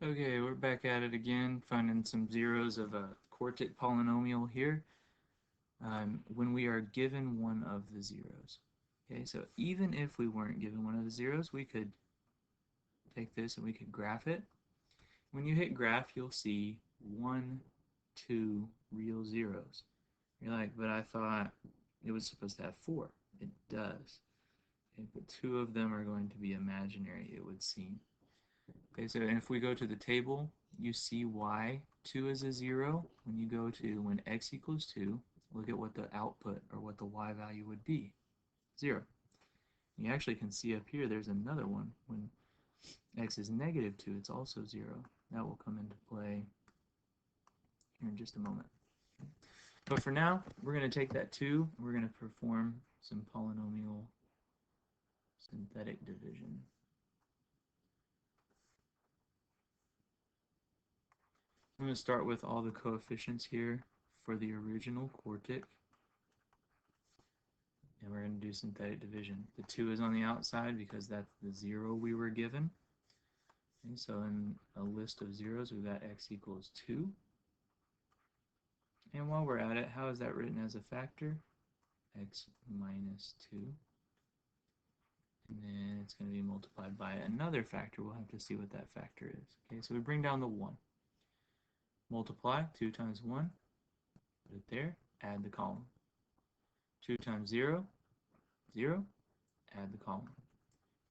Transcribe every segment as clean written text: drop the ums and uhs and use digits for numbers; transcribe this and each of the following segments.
Okay, we're back at it again, finding some zeros of a quartic polynomial here when we are given one of the zeros. Okay, so even if we weren't given one of the zeros, we could take this and we could graph it. When you hit graph, you'll see 1, 2 real zeros. You're like, but I thought it was supposed to have 4. It does. Okay, but 2 of them are going to be imaginary, it would seem. Okay, so if we go to the table, you see why 2 is a 0. When you go to when x equals 2, look at what the output or what the y value would be, 0. You actually can see up here there's another one. When x is negative 2, it's also 0. That will come into play here in just a moment. But for now, we're going to take that 2, and we're going to perform some polynomial synthetic division. I'm going to start with all the coefficients here for the original quartic, and we're going to do synthetic division. The 2 is on the outside because that's the 0 we were given. Okay, so in a list of zeros, we've got x equals 2. And while we're at it, how is that written as a factor? X minus 2. And then it's going to be multiplied by another factor. We'll have to see what that factor is. Okay, so we bring down the 1. Multiply 2 times 1, put it there, add the column. 2 times 0, 0, add the column.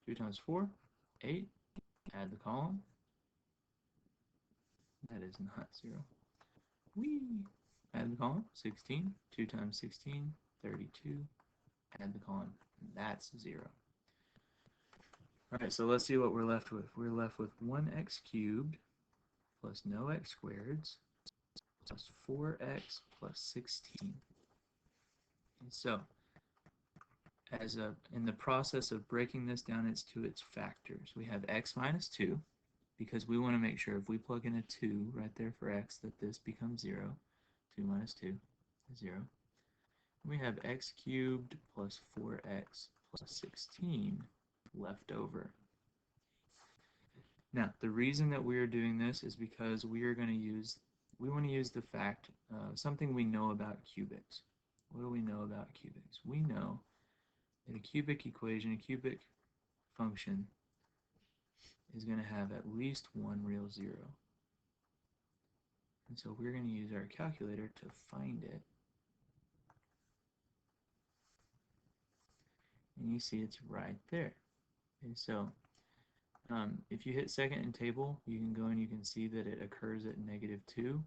2 times 4, 8, add the column. That is not 0. Whee! Add the column, 16. 2 times 16, 32. Add the column, that's 0. Alright, so let's see what we're left with. We're left with 1x cubed plus no x squareds plus 4x plus 16. And so, in the process of breaking this down, it's to its factors. We have x minus 2, because we want to make sure if we plug in a 2 right there for x, that this becomes 0. 2 minus 2 is 0. We have x cubed plus 4x plus 16 left over. Now, the reason that we are doing this is because we want to use the fact, something we know about cubics. What do we know about cubics? We know that a cubic equation, a cubic function, is going to have at least one real 0. And so we're going to use our calculator to find it. And you see it's right there. Okay, so if you hit second in table, you can go and you can see that it occurs at negative 2.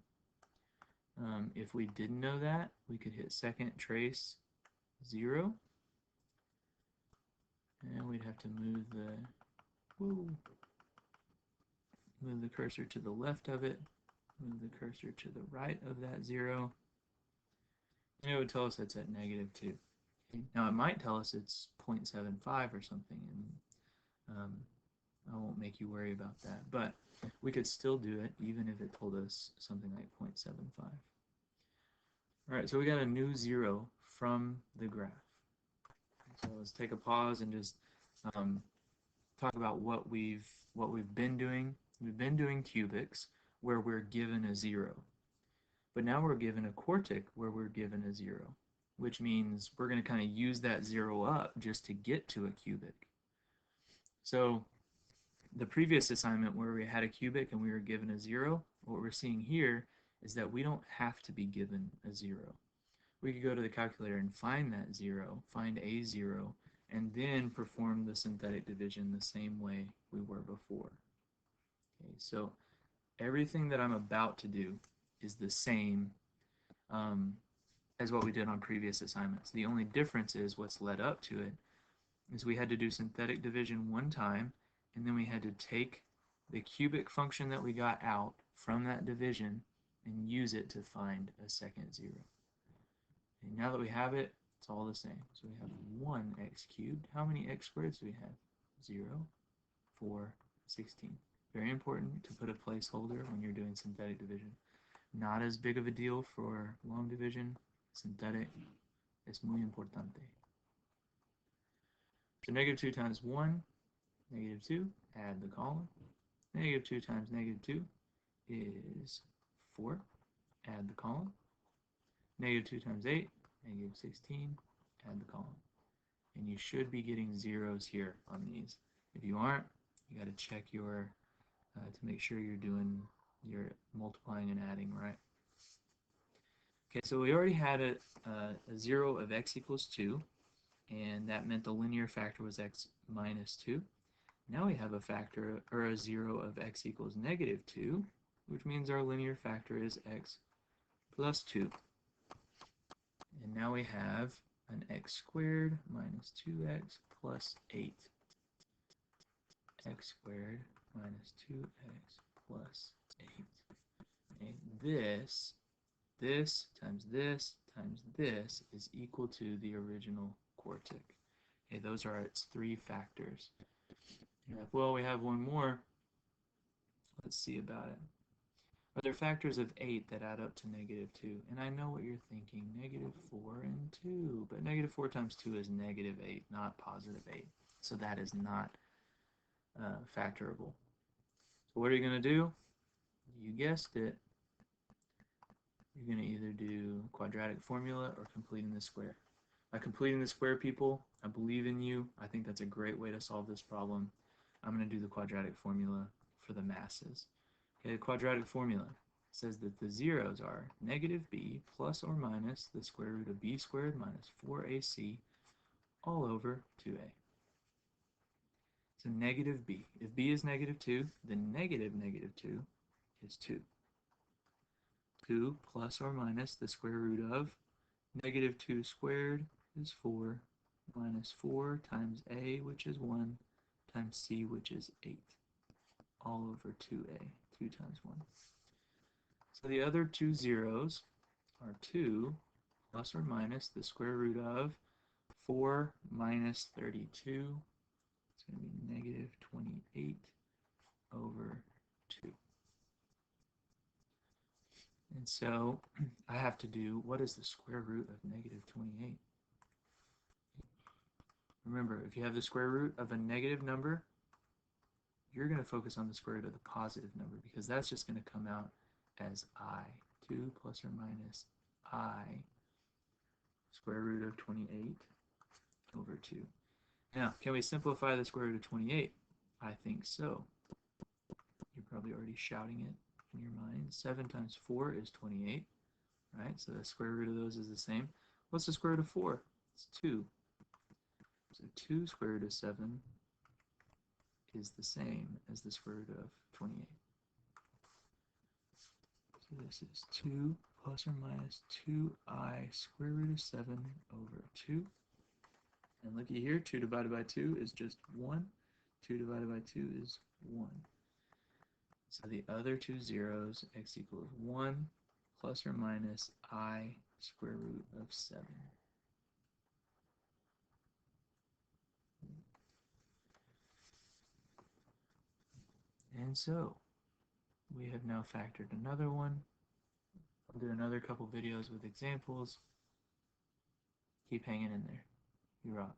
If we didn't know that, we could hit second trace 0. And we'd have to move the cursor to the left of it, move the cursor to the right of that 0, and it would tell us it's at negative 2. Okay. Now it might tell us it's 0.75 or something, and I won't make you worry about that, but we could still do it even if it told us something like 0.75. Alright, so we got a new 0 from the graph. So let's take a pause and just talk about what we've been doing. We've been doing cubics where we're given a 0. But now we're given a quartic where we're given a 0, which means we're going to kind of use that 0 up just to get to a cubic. So the previous assignment where we had a cubic and we were given a 0, what we're seeing here is that we don't have to be given a 0. We could go to the calculator and find that 0, find a 0, and then perform the synthetic division the same way we were before. Okay, so everything that I'm about to do is the same as what we did on previous assignments. The only difference is what's led up to it is we had to do synthetic division one time, and then we had to take the cubic function that we got out from that division and use it to find a second 0. And now that we have it, it's all the same. So we have 1x cubed. How many x squareds do we have? 0, 4, 16. Very important to put a placeholder when you're doing synthetic division. Not as big of a deal for long division. Synthetic es muy importante. So negative 2 times 1, negative 2, add the column. Negative 2 times negative 2 is 4. Add the column. Negative 2 times 8, negative 16. Add the column. And you should be getting zeros here on these. If you aren't, you got to check your, to make sure you're multiplying and adding right. Okay, so we already had a 0 of x equals 2, and that meant the linear factor was x minus 2. Now we have a factor, or a 0 of x equals negative 2, which means our linear factor is x plus 2. And now we have an x squared minus 2x plus 8. X squared minus 2x plus 8. Okay, this times this times this is equal to the original quartic. Okay, those are its 3 factors. You're like, well, we have one more. Let's see about it. Are there factors of 8 that add up to negative 2? And I know what you're thinking, negative 4 and 2. But negative 4 times 2 is negative 8, not positive 8. So that is not factorable. So what are you going to do? You guessed it. You're going to either do quadratic formula or completing the square. By completing the square, people, I believe in you. I think that's a great way to solve this problem. I'm going to do the quadratic formula for the masses. Okay, the quadratic formula says that the zeros are negative b plus or minus the square root of b squared minus 4ac all over 2a. So negative b. If b is negative 2, then negative 2 is 2. 2 plus or minus the square root of negative 2 squared is 4 minus 4 times a, which is 1, times c, which is 8, all over 2a, 2 times 1. So the other two zeros are 2 plus or minus the square root of 4 minus 32. It's going to be negative 28 over 2. And so I have to do, what is the square root of negative 28? Remember, if you have the square root of a negative number, you're going to focus on the square root of the positive number because that's just going to come out as I. 2 plus or minus I square root of 28 over 2. Now, can we simplify the square root of 28? I think so. You're probably already shouting it in your mind. 7 times 4 is 28, right? So the square root of those is the same. What's the square root of 4? It's 2. So 2 square root of 7 is the same as the square root of 28. So this is 2 plus or minus 2i square root of 7 over 2. And looky here, 2 divided by 2 is just 1. 2 divided by 2 is 1. So the other two zeros, x equals 1 plus or minus I square root of 7. And so we have now factored another one. I'll do another couple videos with examples. Keep hanging in there. You rock.